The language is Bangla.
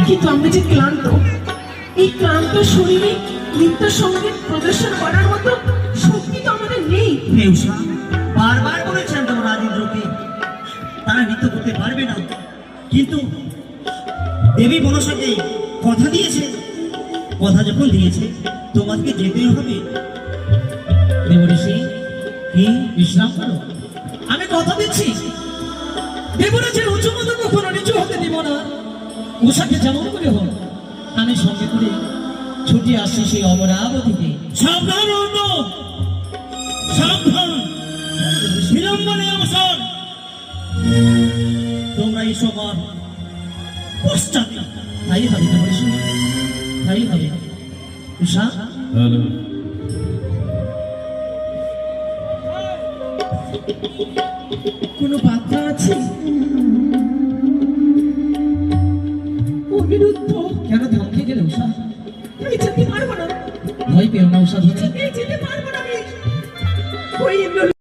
কিন্তু আমি যে ক্লান্ত, এই ক্লান্ত শরীরে নৃত্য সঙ্গীত প্রদর্শন করার মতো শক্তি তো আমাদের নেই। মেউসা বারবার বলেছেন তোমার রাজেন্দ্রকে তারা নৃত্য করতে পারবে না, কিন্তু দেবী মনসাকে কথা দিয়েছে, কথা যখন দিয়েছে তোমাকে যেতে হবে। দেবঋষি কি বিশ্রাম করো। আমি কথা দিচ্ছি, দেবরাজের উঁচু মতো কখনো নিচু হতে দিব না। উষাকে যেমন করে হোক আমি সঙ্গে করে ছুটে আসছি সেই অমরাবতীতে। সাবধান হতো, সাবধান, বিলম্বনে অবসর। তোমরা এই সবার পশ্চাতে। তাই হবে দেবঋষি, তাই হবে। উষা কোনো বার্তা আছে? অনিরুদ্ধ, কেন থমকে গেলে উষা? আমি যেতে পারবো না, ভয় পেও না উষা, যেতে পারবো না আমি। ওই ইন্দ্র